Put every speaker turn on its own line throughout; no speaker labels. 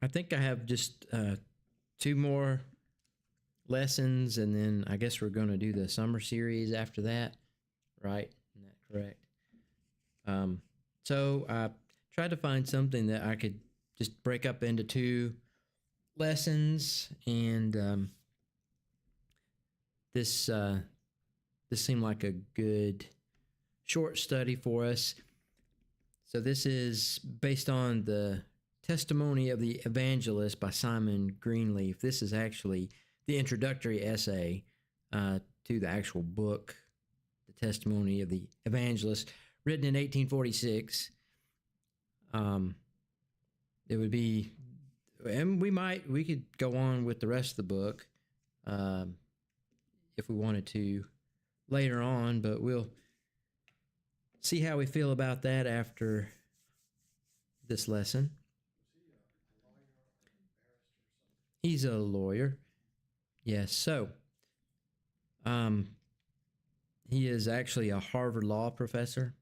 I think I have just 2 more lessons, and then I guess we're going to do the summer series after that, right? Isn't that correct? So I tried to find something that I could just break up into 2 lessons, and this seemed like a good short study for us. So this is based on the Testimony of the Evangelist by Simon Greenleaf. This is actually the introductory essay to the actual book, The Testimony of the Evangelist, written in 1846. It would be, and we could go on with the rest of the book if we wanted to later on, but we'll see how we feel about that after this lesson. He's a lawyer. Yes, so he is actually a Harvard law professor.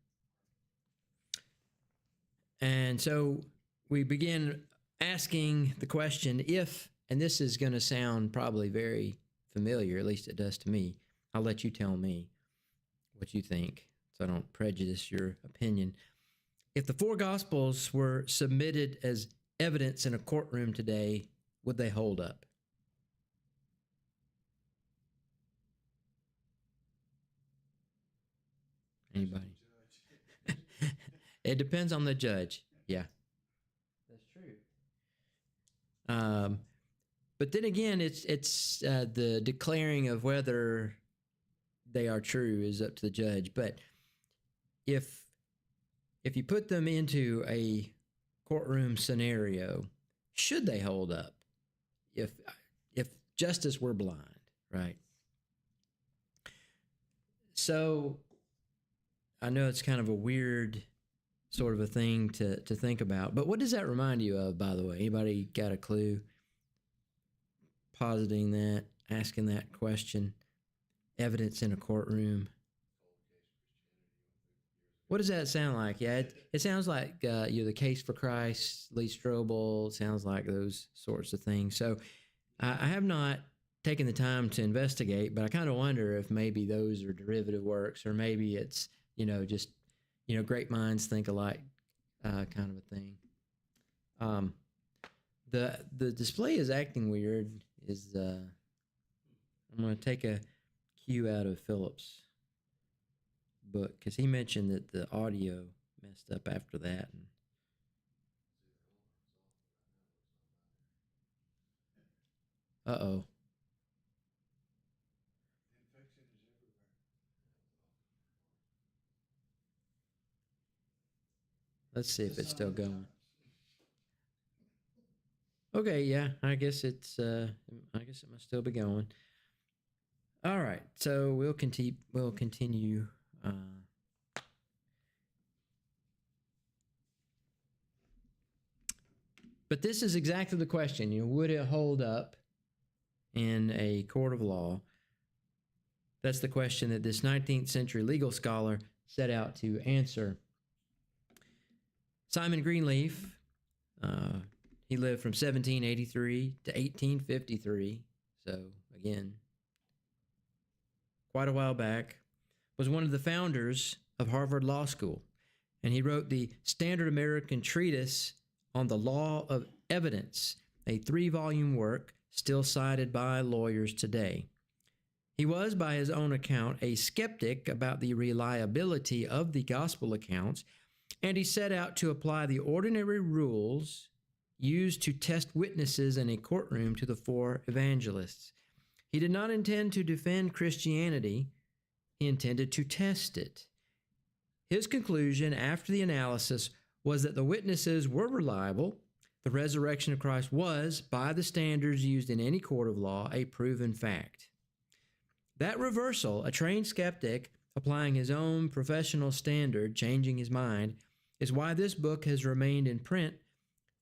And so we begin asking the question if, and this is going to sound probably very familiar, at least it does to me. I'll let you tell me what you think so I don't prejudice your opinion. If the 4 Gospels were submitted as evidence in a courtroom today, would they hold up? Anybody? It depends on the judge. Yeah. That's true. But then again, it's the declaring of whether they are true is up to the judge. But if you put them into a courtroom scenario, should they hold up? If justice were blind, right? So I know it's kind of a weird sort of a thing to think about, but what does that remind you of, by the way? Anybody got a clue? Positing that, asking that question, evidence in a courtroom. What does that sound like? Yeah, it sounds like the Case for Christ, Lee Strobel. Sounds like those sorts of things. So I have not taken the time to investigate, but I kind of wonder if maybe those are derivative works, or maybe it's just great minds think alike kind of a thing. The display is acting weird. I'm going to take a cue out of Philip's book because he mentioned that the audio messed up after that. Uh-oh. Let's see if it's still going. Okay, yeah, I guess it must still be going. All right, so we'll continue. But this is exactly the question. Would it hold up in a court of law? That's the question that this 19th century legal scholar set out to answer. Simon Greenleaf, he lived from 1783 to 1853, so again, quite a while back, was one of the founders of Harvard Law School, and he wrote the Standard American Treatise on the Law of Evidence, a 3-volume work still cited by lawyers today. He was, by his own account, a skeptic about the reliability of the gospel accounts, and he set out to apply the ordinary rules used to test witnesses in a courtroom to the 4 evangelists. He did not intend to defend Christianity. He intended to test it. His conclusion after the analysis was that the witnesses were reliable. The resurrection of Christ was, by the standards used in any court of law, a proven fact. That reversal, a trained skeptic applying his own professional standard, changing his mind, is why this book has remained in print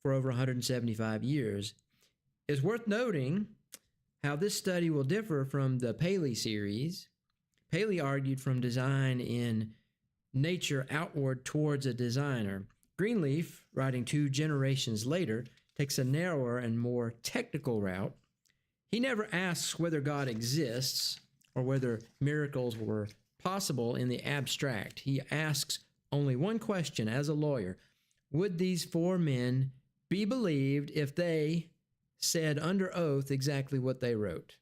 for over 175 years. It's worth noting how this study will differ from the Paley series. Paley argued from design in nature outward towards a designer. Greenleaf, writing 2 generations later, takes a narrower and more technical route. He never asks whether God exists or whether miracles were possible in the abstract. He asks only one question as a lawyer: would these four men be believed if they said under oath exactly what they wrote?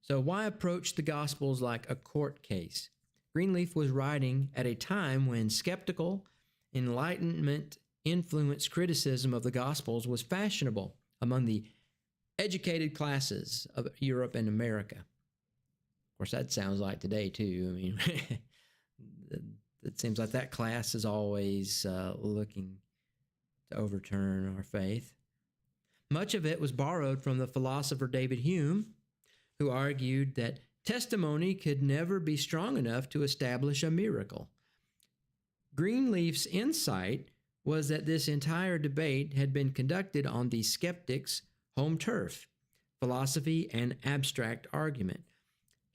So why approach the Gospels like a court case? Greenleaf was writing at a time when skeptical, Enlightenment influenced criticism of the Gospels was fashionable among the educated classes of Europe and America. Of course, that sounds like today, too. I mean, it seems like that class is always looking to overturn our faith. Much of it was borrowed from the philosopher David Hume, who argued that testimony could never be strong enough to establish a miracle. Greenleaf's insight was that this entire debate had been conducted on the skeptic's home turf, philosophy and abstract argument.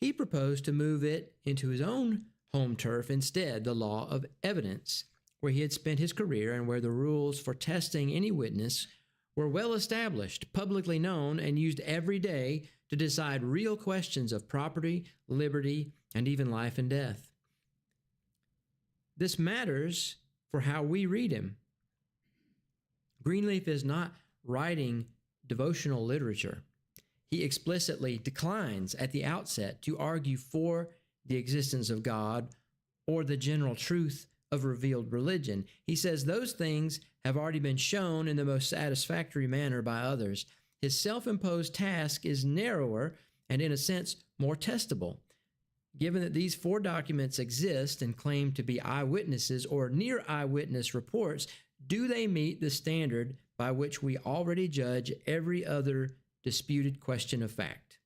He proposed to move it into his own home turf instead, the law of evidence, where he had spent his career and where the rules for testing any witness were well established, publicly known, and used every day to decide real questions of property, liberty, and even life and death. This matters for how we read him. Greenleaf is not writing devotional literature. He explicitly declines at the outset to argue for the existence of God or the general truth of revealed religion. He says those things have already been shown in the most satisfactory manner by others. His self-imposed task is narrower and, in a sense, more testable. Given that these four documents exist and claim to be eyewitnesses or near eyewitness reports, do they meet the standard by which we already judge every other disputed question of fact?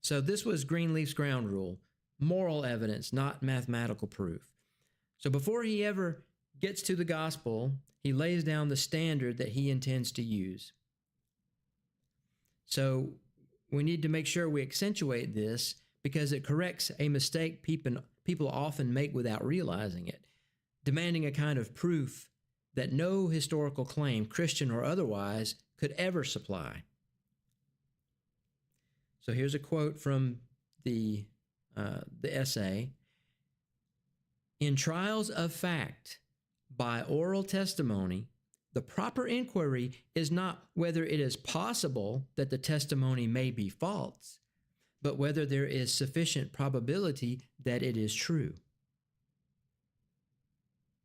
So this was Greenleaf's ground rule: moral evidence, not mathematical proof. So before he ever gets to the gospel, he lays down the standard that he intends to use. So we need to make sure we accentuate this because it corrects a mistake people often make without realizing it, demanding a kind of proof that no historical claim, Christian or otherwise, could ever supply. So here's a quote from the essay. In trials of fact by oral testimony, the proper inquiry is not whether it is possible that the testimony may be false, but whether there is sufficient probability that it is true.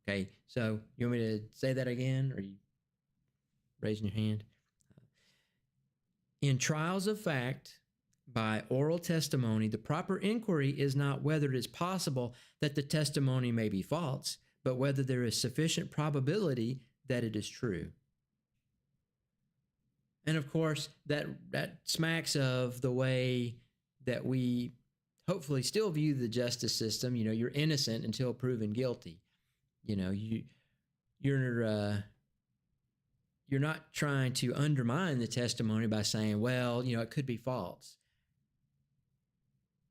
Okay, so you want me to say that again, or are you raising your hand? In trials of fact by oral testimony, the proper inquiry is not whether it is possible that the testimony may be false, but whether there is sufficient probability that it is true. And of course, that smacks of the way that we hopefully still view the justice system. You know, you're innocent until proven guilty. You know, you're not trying to undermine the testimony by saying, well, you know, it could be false.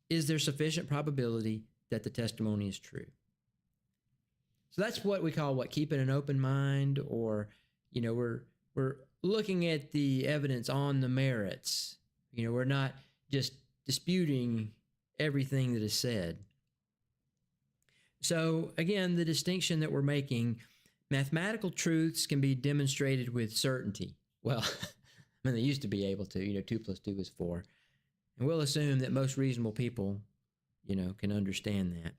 Is there sufficient probability that the testimony is true? So that's what we call keeping an open mind, or, you know, we're looking at the evidence on the merits. You know, we're not just disputing everything that is said. So again, the distinction that we're making: mathematical truths can be demonstrated with certainty. Well, I mean, they used to be able to, you know, 2 + 2 is 4. And we'll assume that most reasonable people, you know, can understand that.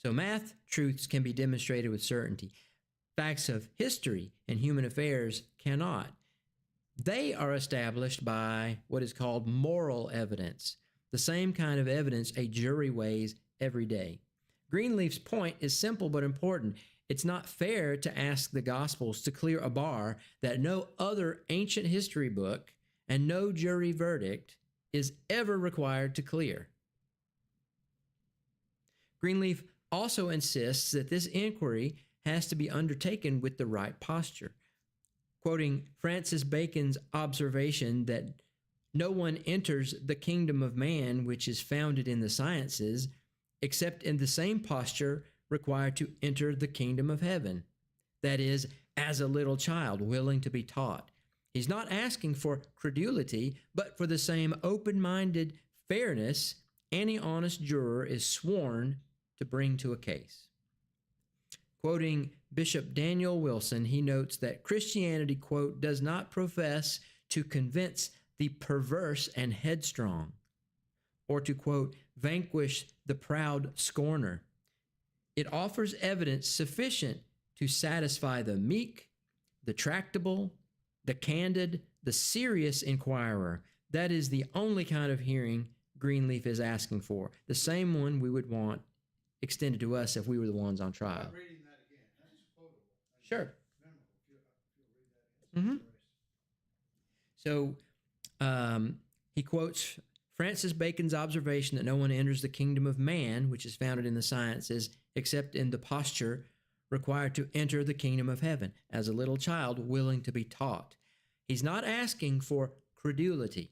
So math truths can be demonstrated with certainty. Facts of history and human affairs cannot. They are established by what is called moral evidence, the same kind of evidence a jury weighs every day. Greenleaf's point is simple but important. It's not fair to ask the Gospels to clear a bar that no other ancient history book and no jury verdict is ever required to clear. Greenleaf also insists that this inquiry has to be undertaken with the right posture. Quoting Francis Bacon's observation that No one enters the kingdom of man, which is founded in the sciences, except in the same posture required to enter the kingdom of heaven. That is, as a little child, willing to be taught. He's not asking for credulity, but for the same open-minded fairness any honest juror is sworn to bring to a case. Quoting Bishop Daniel Wilson, he notes that Christianity, quote, does not profess to convince the perverse and headstrong, or to, quote, vanquish the proud scorner. It offers evidence sufficient to satisfy the meek, the tractable, the candid, the serious inquirer. That is the only kind of hearing Greenleaf is asking for, the same one we would want extended to us if we were the ones on trial.
I'm reading that again. That's quotable.
Sure.
Memorable. If you'll read that again.
So he quotes Francis Bacon's observation that no one enters the kingdom of man, which is founded in the sciences, except in the posture required to enter the kingdom of heaven, as a little child willing to be taught. He's not asking for credulity.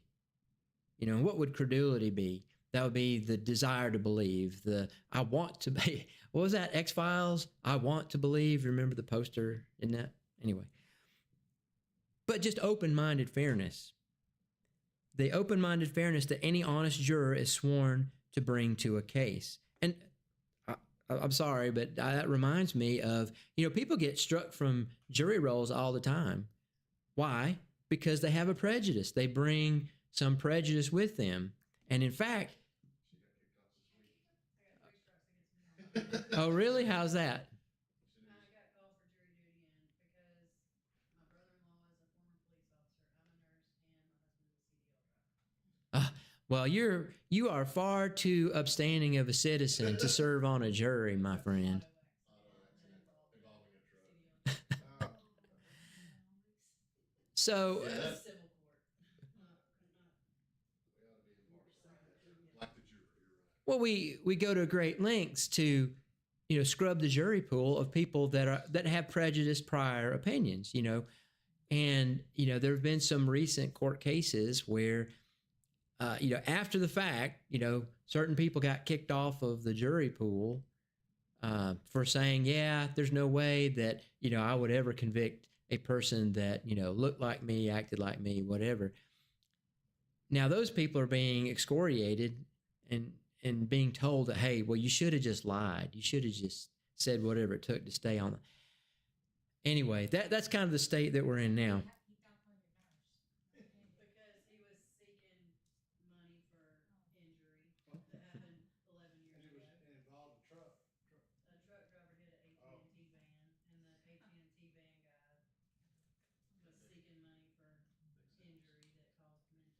You know, what would credulity be? That would be the desire to believe, the I want to be. What was that, X-Files? I want to believe. Remember the poster in that? Anyway. But just open-minded fairness. The open-minded fairness that any honest juror is sworn to bring to a case. And I'm sorry, but that reminds me of, you know, people get struck from jury rolls all the time. Why? Because they have a prejudice. They bring some prejudice with them. And in fact, oh, really? How's that?
I got called for jury duty, and because my brother-in-law is a former police officer, I'm a nurse, and my husband is a CDL driver.
Well, you are far too upstanding of a citizen to serve on a jury, my friend. So,
Civil court.
Like the jury, you're right.
well, we go to great lengths to, you know, scrub the jury pool of people that have prejudiced prior opinions, you know, and you know there have been some recent court cases where, you know, after the fact, you know, certain people got kicked off of the jury pool for saying, yeah, there's no way that, you know, I would ever convict a person that, you know, looked like me, acted like me, whatever. Now those people are being excoriated and being told that, hey, well, you should have just lied. You should have just said whatever it took to stay on. Anyway, that's kind of the state that we're in now.
Because he was seeking money for injury that happened 11 years
And
ago.
it involved a truck.
A truck driver hit an AT&T van, and the AT&T van guy was seeking money for injury that caused mental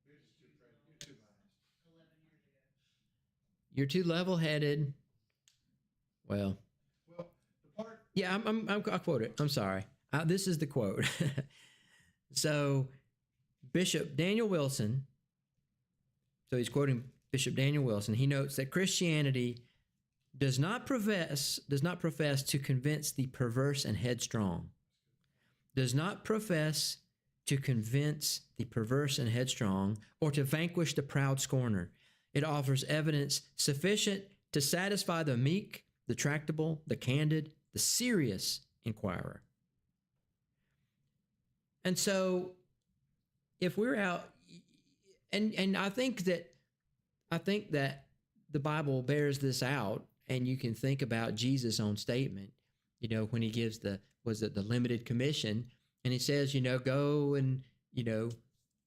You're just too
issues and all
You're
that
too biased.
11 years ago.
You're too level-headed. Well,
Well, the part.
yeah, I'll quote it. I'm sorry. This is the quote. So, Bishop Daniel Wilson, so he's quoting Bishop Daniel Wilson, he notes that Christianity does not profess to convince the perverse and headstrong. Does not profess to convince the perverse and headstrong or to vanquish the proud scorner. It offers evidence sufficient to satisfy the meek, the tractable, the candid, the serious inquirer. And so if we're out, and I think that the Bible bears this out, and you can think about Jesus' own statement, you know, when he gives the limited commission, and he says, you know, go and, you know,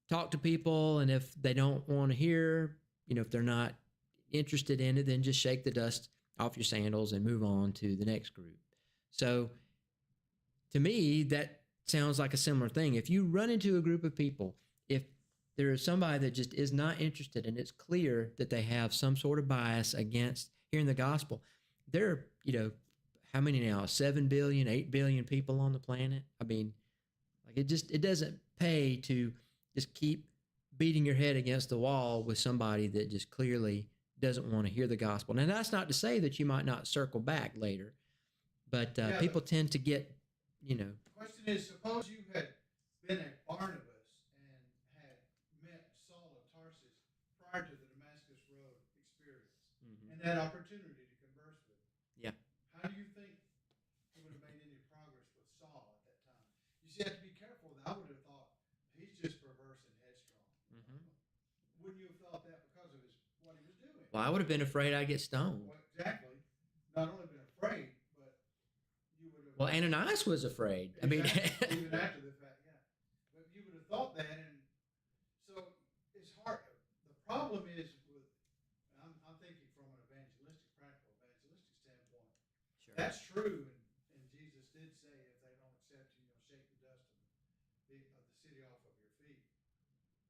talk to people, and if they don't want to hear, you know, if they're not interested in it, then just shake the dust off your sandals and move on to the next group. So to me, that sounds like a similar thing. If you run into a group of people, if there is somebody that just is not interested and it's clear that they have some sort of bias against hearing the gospel, there are, you know, how many now? 7 billion, 8 billion people on the planet. I mean, like it doesn't pay to just keep beating your head against the wall with somebody that just clearly doesn't want to hear the gospel. Now, that's not to say that you might not circle back later, but people tend to get, you know.
The question is, suppose you had been at Barnabas and had met that opportunity to converse with him.
Yeah.
How do you think he would have made any progress with Saul at that time? You see, you have to be careful. I would have thought he's just perverse and headstrong.
Mhm.
Wouldn't you have thought that because of what he was doing?
Well, I would have been afraid I'd get stoned.
Well, exactly. Not only been afraid, but you would have.
Well, Ananias was afraid. I mean,
Exactly. Even after the fact, yeah. But you would have thought that, and so it's hard. The problem is with. I'm thinking from an practical evangelistic standpoint.
sure.
That's true, and Jesus did say, if they don't accept you, shake the dust of the city off of your feet.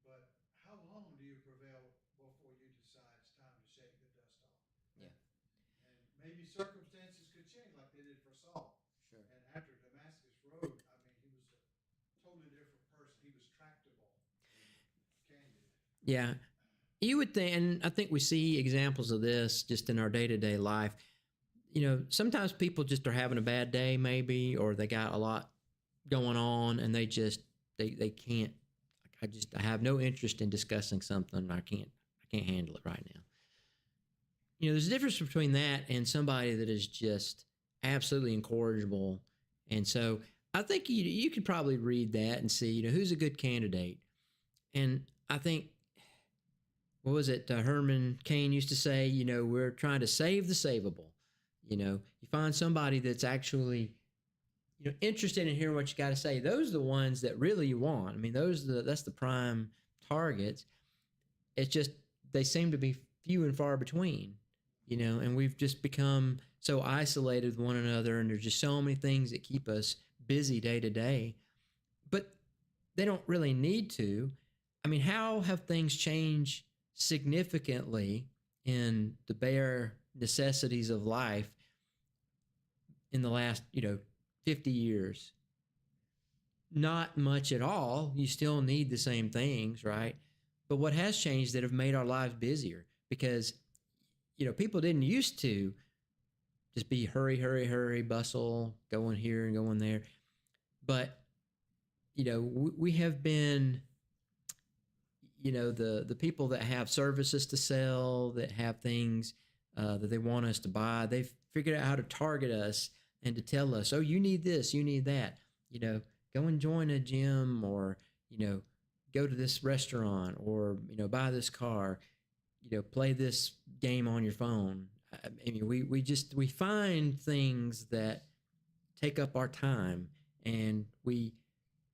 But how long do you prevail before you decide it's time to shake the dust off?
Yeah.
And maybe circumstances could change like they did for Saul.
Sure.
And after Damascus Road, I mean, he was a totally different person. He was tractable and candid.
Yeah. You would think, and I think we see examples of this just in our day-to-day life. Sometimes people just are having a bad day, maybe, or they got a lot going on, and they can't. I have no interest in discussing something. I can't handle it right now. There's a difference between that and somebody that is just absolutely incorrigible. And so I think you could probably read that and see, who's a good candidate. And I think, what was it? Herman Cain used to say, we're trying to save the savable. You find somebody that's actually, interested in hearing what you got to say. Those are the ones that really you want. I mean, that's the prime targets. It's just, they seem to be few and far between, and we've just become so isolated with one another. And there's just so many things that keep us busy day to day, but they don't really need to. I mean, how have things changed significantly in the bare necessities of life in the last, 50 years? Not much at all. You still need the same things, right? But what has changed that have made our lives busier? Because, people didn't used to just be hurry, hurry, hurry, bustle, going here and going there. But, we have been, the people that have services to sell, that have things that they want us to buy, they've figured out how to target us and to tell us, oh, you need this, you need that, go and join a gym, or, go to this restaurant, or, buy this car, play this game on your phone. I mean, we find things that take up our time, and we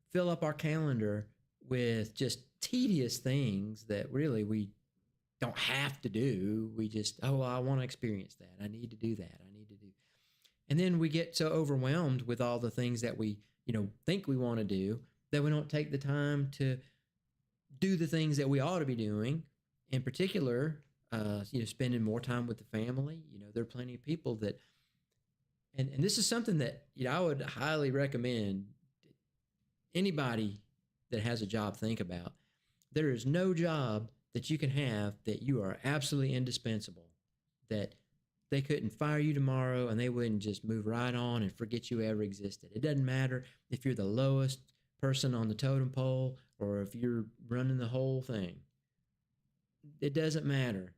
fill up our calendar with just tedious things that really we don't have to do. We just, I want to experience that. I need to do that. I need to do. And then we get so overwhelmed with all the things that we, think we want to do, that we don't take the time to do the things that we ought to be doing. In particular, spending more time with the family. There are plenty of people that, and this is something that, I would highly recommend anybody that has a job think about. There is no job that you can have that you are absolutely indispensable, that they couldn't fire you tomorrow and they wouldn't just move right on and forget you ever existed. It doesn't matter if you're the lowest person on the totem pole or if you're running the whole thing. It doesn't matter.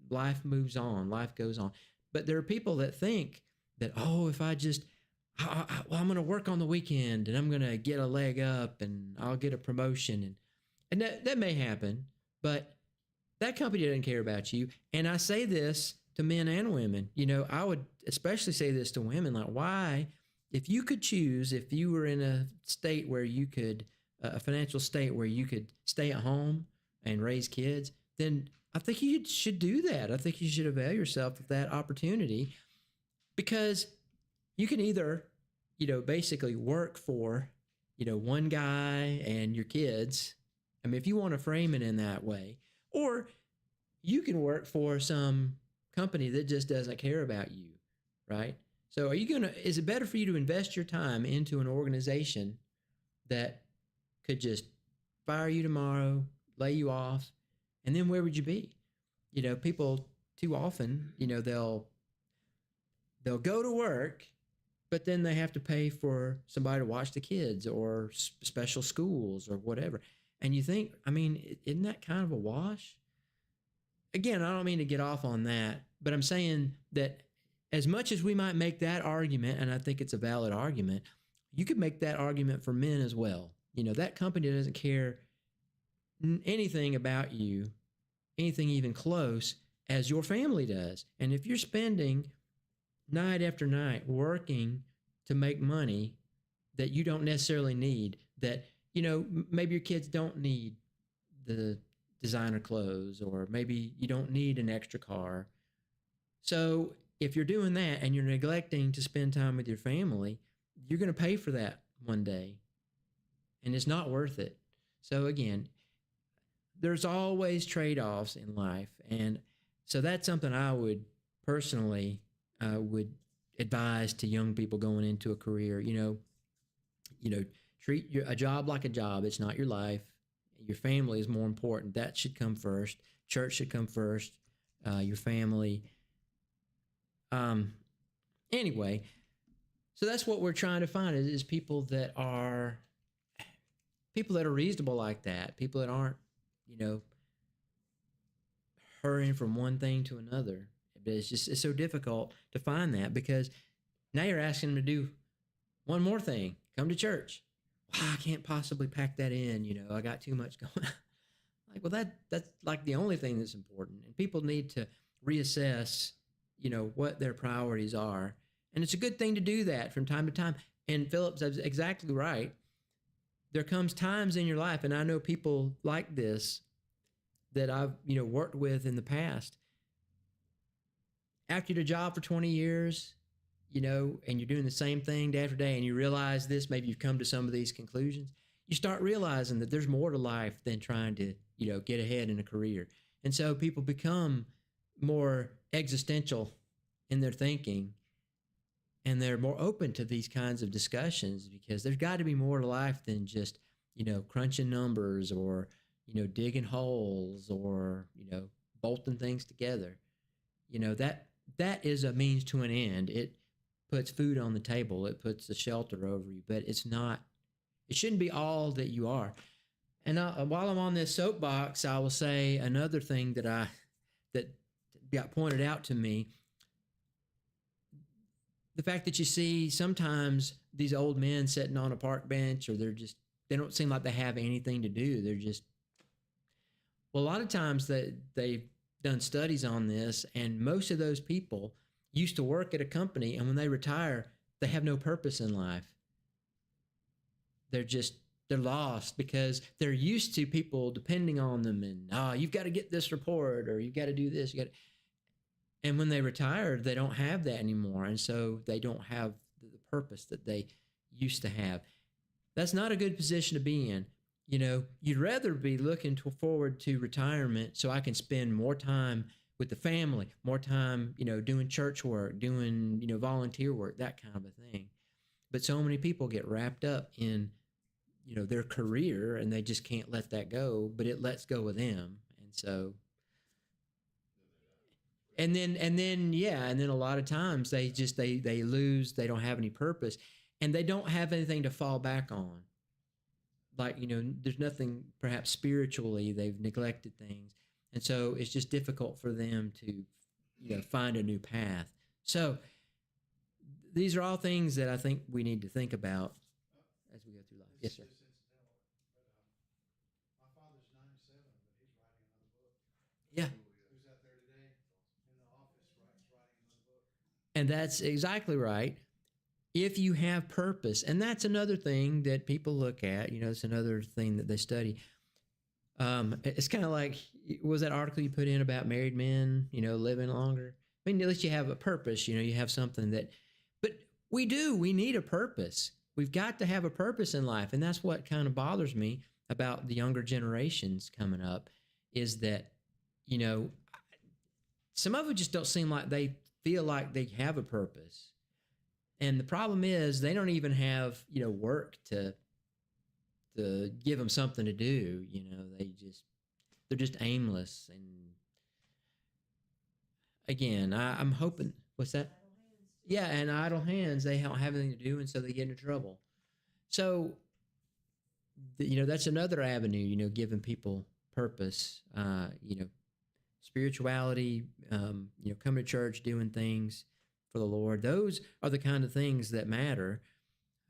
Life moves on. Life goes on. But there are people that think that, if I just, I'm going to work on the weekend and I'm going to get a leg up and I'll get a promotion. And that may happen, but that company doesn't care about you. And I say this to men and women. I would especially say this to women, like, why, if you could choose, if you were in a state where you could, a financial state where you could stay at home and raise kids, then I think you should do that. I think you should avail yourself of that opportunity, because you can either, basically work for, one guy and your kids. I mean, if you want to frame it in that way, or you can work for some company that just doesn't care about you, right? So is it better for you to invest your time into an organization that could just fire you tomorrow, lay you off, and then where would you be? People too often, they'll go to work, but then they have to pay for somebody to watch the kids or special schools or whatever. And you think, I mean, isn't that kind of a wash? Again, I don't mean to get off on that, but I'm saying that as much as we might make that argument, and I think it's a valid argument, you could make that argument for men as well. That company doesn't care anything about you, anything even close, as your family does. And if you're spending night after night working to make money that you don't necessarily need, that, maybe your kids don't need the designer clothes, or maybe you don't need an extra car. So if you're doing that and you're neglecting to spend time with your family, you're going to pay for that one day, and it's not worth it. So again, there's always trade-offs in life, and so that's something I would personally would advise to young people going into a career. Treat a job like a job. It's not your life. Your family is more important. That should come first. Church should come first. Your family. Anyway, so that's what we're trying to find is people that are reasonable like that. People that aren't, hurrying from one thing to another. But it's so difficult to find that, because now you're asking them to do one more thing. Come to church. Wow, I can't possibly pack that in. I got too much going on. Like, well, that's like the only thing that's important. And people need to reassess, what their priorities are. And it's a good thing to do that from time to time. And Philip's exactly right. There comes times in your life, and I know people like this that I've, worked with in the past. After you do a job for 20 years, and you're doing the same thing day after day, and you realize this, maybe you've come to some of these conclusions, you start realizing that there's more to life than trying to, get ahead in a career. And so people become more existential in their thinking, and they're more open to these kinds of discussions, because there's got to be more to life than just, crunching numbers, or, digging holes, or, bolting things together. That is a means to an end. It puts food on the table. It puts the shelter over you, but it shouldn't be all that you are. And while I'm on this soapbox, I will say another thing that got pointed out to me. The fact that you see sometimes these old men sitting on a park bench, or they don't seem like they have anything to do. A lot of times they've done studies on this, and most of those people used to work at a company, and when they retire, they have no purpose in life. They're lost, because they're used to people depending on them, and you've got to get this report, or you've got to do this. And when they retire, they don't have that anymore, and so they don't have the purpose that they used to have. That's not a good position to be in. You'd rather be looking forward to retirement so I can spend more time with the family, more time, doing church work, doing, volunteer work, that kind of a thing. But so many people get wrapped up in, their career, and they just can't let that go, but it lets go of them. And so, and then a lot of times they lose, they don't have any purpose, and they don't have anything to fall back on. Like, there's nothing perhaps spiritually, they've neglected things. And so it's just difficult for them to, find a new path. So these are all things that I think we need to think about as we go through life. Yes, sir.
Just incidental, but my father's 97, but he's writing another book.
Yeah.
Who's out there today in the office writing another book?
And that's exactly right. If you have purpose, and that's another thing that people look at, it's another thing that they study. It's kind of like, was that article you put in about married men, living longer? I mean, at least you have a purpose, you have something but we need a purpose. We've got to have a purpose in life. And that's what kind of bothers me about the younger generations coming up, is that, some of them just don't seem like they feel like they have a purpose. And the problem is they don't even have, work to give them something to do. They're just aimless. And again, I'm hoping, what's that? Yeah, and idle hands, they don't have anything to do, and so they get into trouble. So, that's another avenue, giving people purpose, spirituality, coming to church, doing things for the Lord. Those are the kind of things that matter.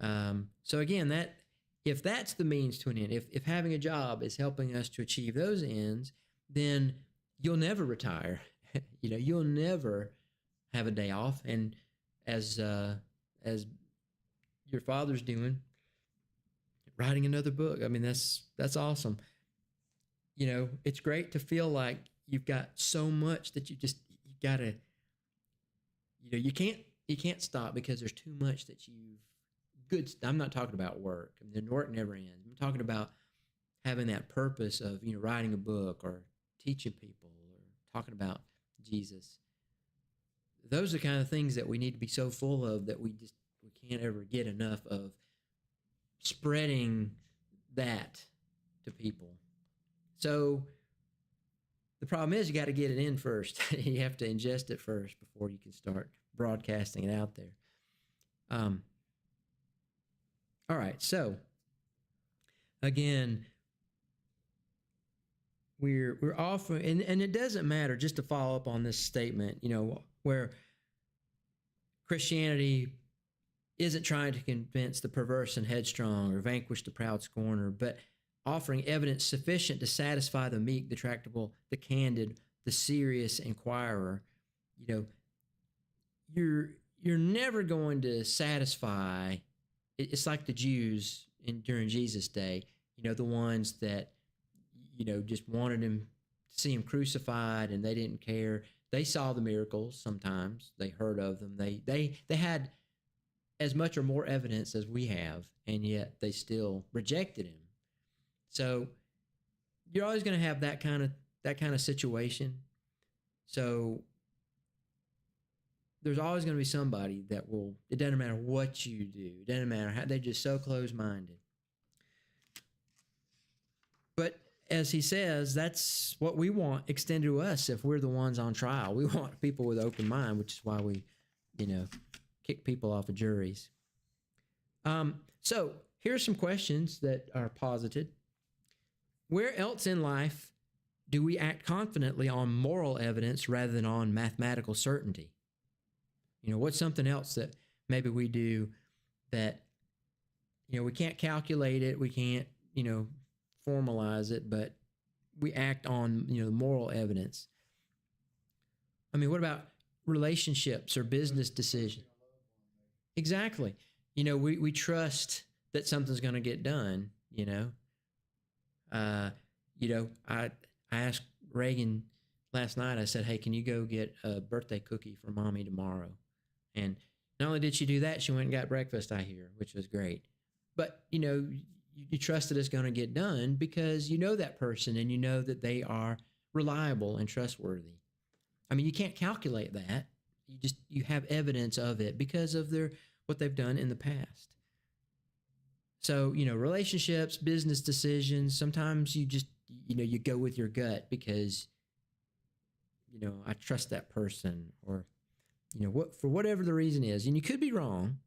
So again, that if that's the means to an end, if having a job is helping us to achieve those ends, then you'll never retire. You'll never have a day off. And as your father's doing, writing another book. I mean, that's awesome. It's great to feel like you've got so much that you gotta, you can't stop because there's too much that you've good. I'm not talking about work. I mean, the work never ends. I'm talking about having that purpose of, writing a book or teaching people or talking about Jesus. Those are the kind of things that we need to be so full of that we can't ever get enough of spreading that to people. So the problem is you got to get it in first. You have to ingest it first before you can start broadcasting it out there. All right. So again, we're often, and it doesn't matter, just to follow up on this statement, where Christianity isn't trying to convince the perverse and headstrong or vanquish the proud scorner, but offering evidence sufficient to satisfy the meek, the tractable, the candid, the serious inquirer. You're never going to satisfy. It's like the Jews during Jesus' day, the ones that, just wanted him to see him crucified and they didn't care. They saw the miracles sometimes. They heard of them. They had as much or more evidence as we have, and yet they still rejected him. So you're always going to have that kind of situation. So there's always going to be somebody that will, it doesn't matter what you do. It doesn't matter how, they're just so close-minded. But as he says, that's what we want extended to us if we're the ones on trial. We want people with open mind, which is why we, kick people off of juries. So here's some questions that are posited. Where else in life do we act confidently on moral evidence rather than on mathematical certainty? What's something else that maybe we do that, we can't calculate it, we can't, formalize it, but we act on, moral evidence. I mean, what about relationships or business decisions? Exactly. We trust that something's going to get done, I asked Reagan last night, I said, hey, can you go get a birthday cookie for mommy tomorrow? And not only did she do that, she went and got breakfast, I hear, which was great. But, you trust that it's going to get done because you know that person and you know that they are reliable and trustworthy. I mean, you can't calculate that. You have evidence of it because of what they've done in the past. So, relationships, business decisions, sometimes you just, you go with your gut because, I trust that person or, for whatever the reason is, and you could be wrong.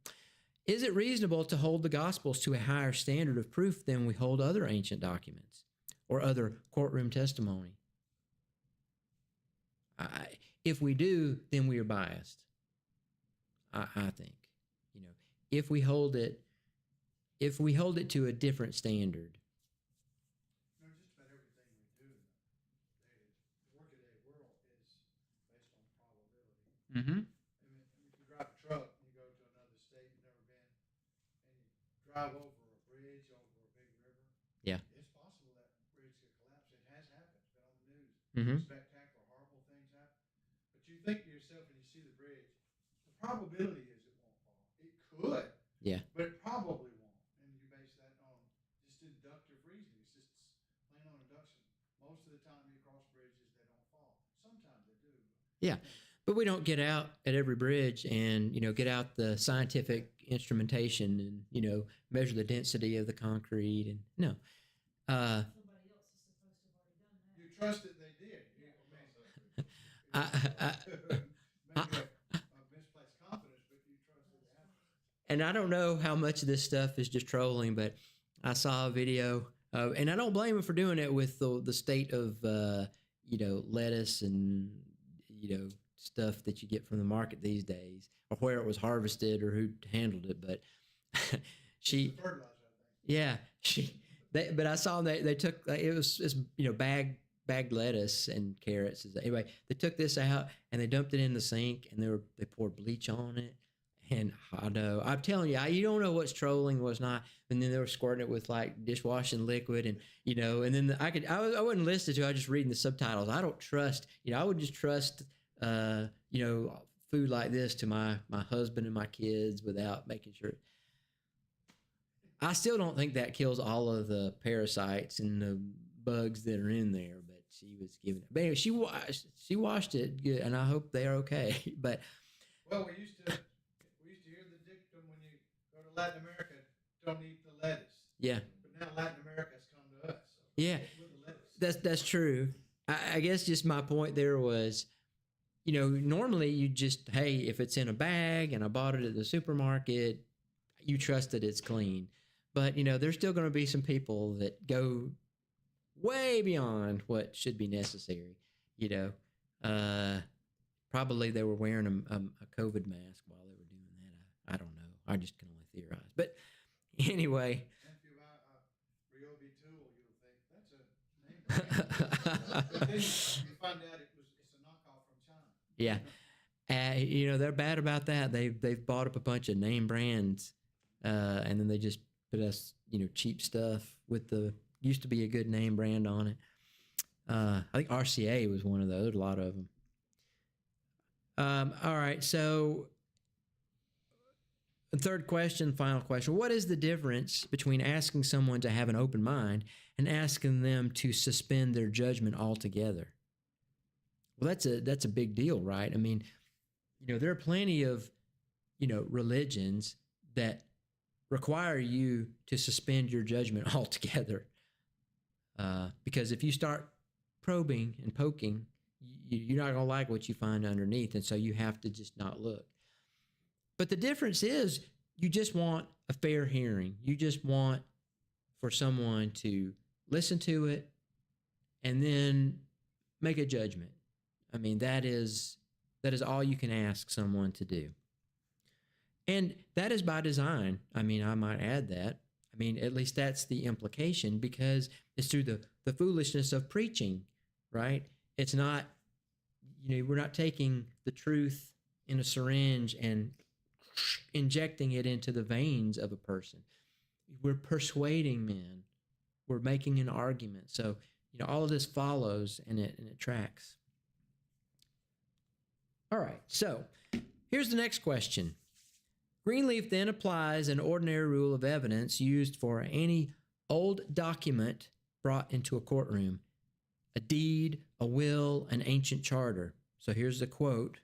Is it reasonable to hold the Gospels to a higher standard of proof than we hold other ancient documents or other courtroom testimony? If we do, then we are biased. I think, if we hold it to a different standard.
Just about everything we do in the workaday world is based on probability.
Mm-hmm.
I mean, if you drive a truck and you go to another state you've never been, and you drive over a bridge over a big river,
yeah,
it's possible that bridge could collapse. It has happened. It's been on the news.
Mm-hmm.
Spectacular, horrible things happen. But you think to yourself when you see the bridge, the probability is it won't fall. It could.
Yeah.
But it probably won't. And you base that on just inductive reasoning. It's just plain on induction. Most of the time you cross bridges, they don't fall. Sometimes they do.
Yeah. But we don't get out at every bridge and, get out the scientific instrumentation and, measure the density of the concrete and no.
Somebody else is supposed to have already done that.
You trust that they did. Maybe a misplaced confidence, but you trust that it happened.
And I don't know how much of this stuff is just trolling, but I saw a video, and I don't blame him for doing it with the state of, lettuce and stuff that you get from the market these days, or where it was harvested or who handled it. But she,
Fertilizer, I think.
yeah, but I saw they took it was bagged lettuce and carrots. Anyway, they took this out and they dumped it in the sink and they poured bleach on it. And I know, I'm telling you, you don't know what's trolling, what's not. And then they were squirting it with like dishwashing liquid, and and then I wouldn't listen to. I was just reading the subtitles. I don't trust, I would just trust, food like this to my husband and my kids without making sure. I still don't think that kills all of the parasites and the bugs that are in there, but she was giving it. But anyway, she washed it good, and I hope they are okay. But
well, we used to hear the dictum when you go to Latin America, don't eat the lettuce.
Yeah.
But now Latin America has come to us. So
yeah,
with the lettuce.
that's true. I guess just my point there was, normally you just, hey, if it's in a bag and I bought it at the supermarket, you trust that it's clean. But, there's still going to be some people that go way beyond what should be necessary. Probably they were wearing a COVID mask while they were doing that. I don't know. I just can only theorize. But anyway.
And if you buy a Ryobi tool, you'll think that's a name brand. But then you find out it's a knockoff from China.
Yeah. They're bad about that. They've bought up a bunch of name brands, and then they just put us, cheap stuff with the used to be a good name brand on it. I think RCA was one of those. A lot of them. All right. So, the third question, final question: what is the difference between asking someone to have an open mind and asking them to suspend their judgment altogether? Well, that's a big deal, right? I mean, there are plenty of, religions that require you to suspend your judgment altogether. Because if you start probing and poking, you're not going to like what you find underneath. And so you have to just not look. But the difference is you just want a fair hearing. You just want for someone to listen to it and then make a judgment. I mean, that is all you can ask someone to do. And that is by design. I mean, I might add that. I mean, at least that's the implication, because it's through the foolishness of preaching, right? It's not, we're not taking the truth in a syringe and injecting it into the veins of a person. We're persuading men. We're making an argument. So, all of this follows and it tracks. All right, so here's the next question. Greenleaf then applies an ordinary rule of evidence used for any old document brought into a courtroom: a deed, a will, an ancient charter. So here's the quote.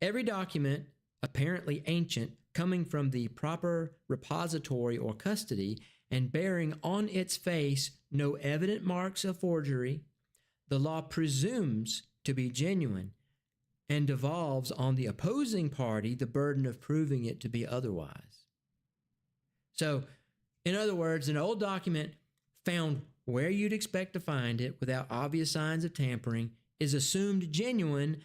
Every document, apparently ancient, coming from the proper repository or custody and bearing on its face no evident marks of forgery, the law presumes to be genuine and devolves on the opposing party the burden of proving it to be otherwise. So, in other words, an old document found where you'd expect to find it without obvious signs of tampering is assumed genuine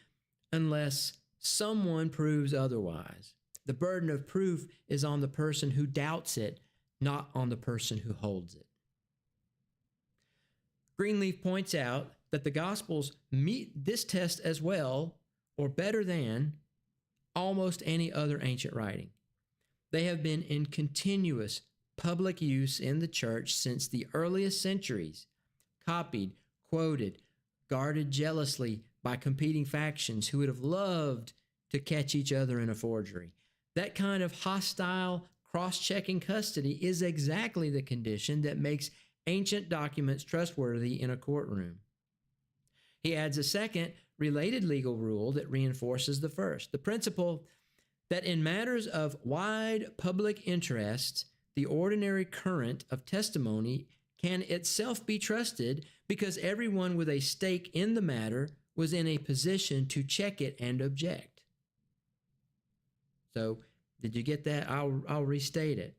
unless someone proves otherwise. The burden of proof is on the person who doubts it, not on the person who holds it. Greenleaf points out that the Gospels meet this test as well, or better than, almost any other ancient writing. They have been in continuous public use in the church since the earliest centuries, copied, quoted, guarded jealously by competing factions who would have loved to catch each other in a forgery. That kind of hostile, cross-checking custody is exactly the condition that makes ancient documents trustworthy in a courtroom. He adds a second, related legal rule that reinforces the first: the principle that in matters of wide public interest, the ordinary current of testimony can itself be trusted because everyone with a stake in the matter was in a position to check it and object. So, did you get that? I'll restate it.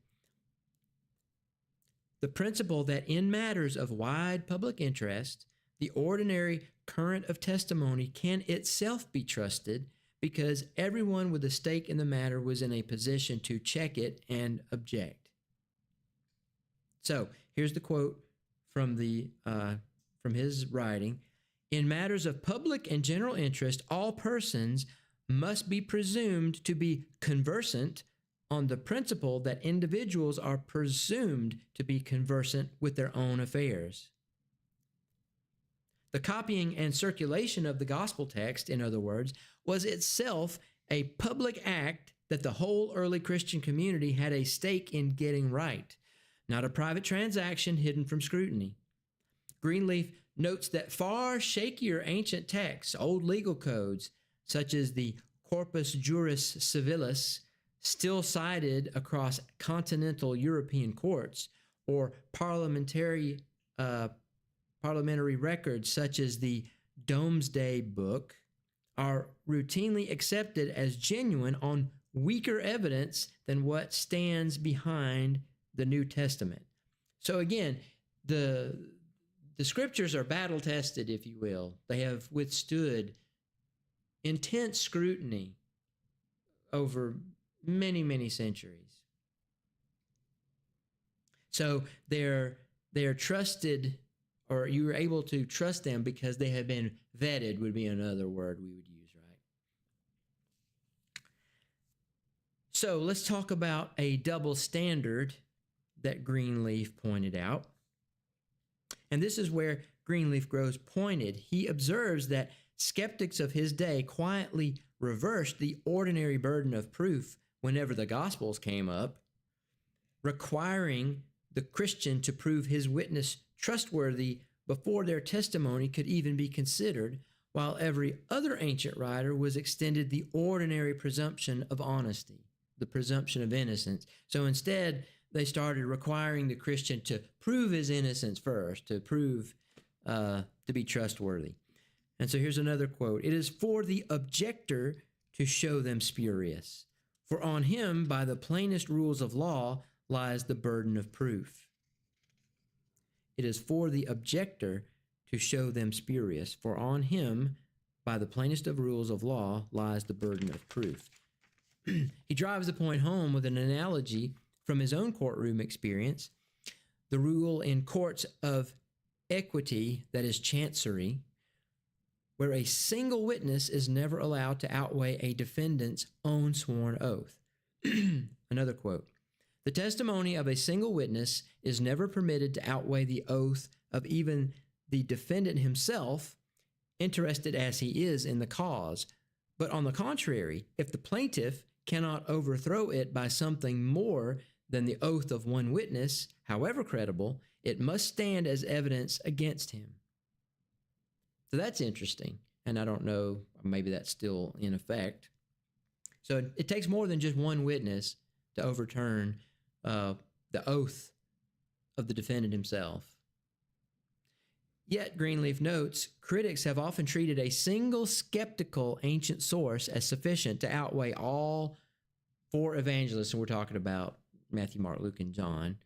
The principle that in matters of wide public interest, the ordinary current of testimony can itself be trusted because everyone with a stake in the matter was in a position to check it and object. So here's the quote from from his writing. In matters of public and general interest, all persons must be presumed to be conversant on the principle that individuals are presumed to be conversant with their own affairs. The copying and circulation of the gospel text, in other words, was itself a public act that the whole early Christian community had a stake in getting right, not a private transaction hidden from scrutiny. Greenleaf notes that far shakier ancient texts, old legal codes, such as the Corpus Juris Civilis, still cited across continental European courts, or parliamentary records such as the Domesday Book, are routinely accepted as genuine on weaker evidence than what stands behind the New Testament. So again, the scriptures are battle tested, if you will. They have withstood intense scrutiny over many, many centuries. So they're trusted, or you are able to trust them because they have been vetted, would be another word we would use, right? So let's talk about a double standard that Greenleaf pointed out. And this is where Greenleaf grows pointed. He observes that skeptics of his day quietly reversed the ordinary burden of proof whenever the Gospels came up, requiring the Christian to prove his witness trustworthy before their testimony could even be considered, while every other ancient writer was extended the ordinary presumption of honesty, the presumption of innocence. So instead, they started requiring the Christian to prove his innocence first, to prove to be trustworthy. And so here's another quote. It is for the objector to show them spurious, for on him, by the plainest rules of law, lies the burden of proof. It is for the objector to show them spurious, for on him, by the plainest of rules of law, lies the burden of proof. He drives the point home with an analogy from his own courtroom experience. The rule in courts of equity, that is chancery, where a single witness is never allowed to outweigh a defendant's own sworn oath. Another quote. The testimony of a single witness is never permitted to outweigh the oath of even the defendant himself, interested as he is in the cause. But on the contrary, if the plaintiff cannot overthrow it by something more than the oath of one witness, however credible, it must stand as evidence against him. So that's interesting. And I don't know, maybe that's still in effect. So it takes more than just one witness to overturn the oath of the defendant himself. Yet, Greenleaf notes, critics have often treated a single skeptical ancient source as sufficient to outweigh all four evangelists, and we're talking about Matthew, Mark, Luke, and John,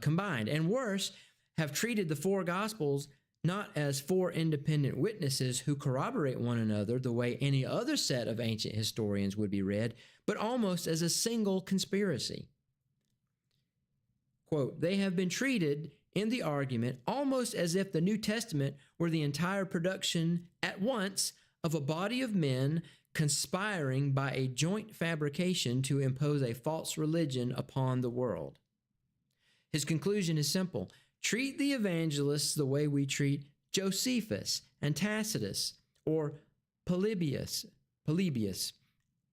combined. And worse, have treated the four Gospels not as four independent witnesses who corroborate one another the way any other set of ancient historians would be read, but almost as a single conspiracy. Quote, they have been treated in the argument almost as if the New Testament were the entire production at once of a body of men conspiring by a joint fabrication to impose a false religion upon the world. His conclusion is simple. Treat the evangelists the way we treat Josephus and Tacitus or Polybius.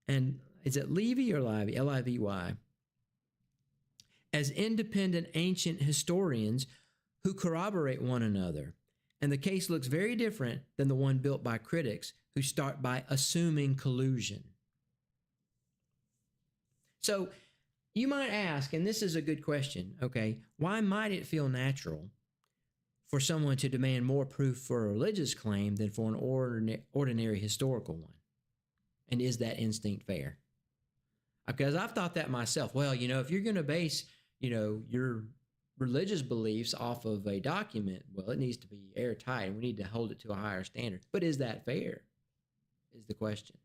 And is it Livy or Livy? L-I-V-Y. As independent ancient historians who corroborate one another. And the case looks very different than the one built by critics who start by assuming collusion. So you might ask, and this is a good question, okay, why might it feel natural for someone to demand more proof for a religious claim than for an ordinary historical one? And is that instinct fair? Because I've thought that myself. Well, if you're going to base, your religious beliefs off of a document, well, it needs to be airtight and we need to hold it to a higher standard. But is that fair? Is the question.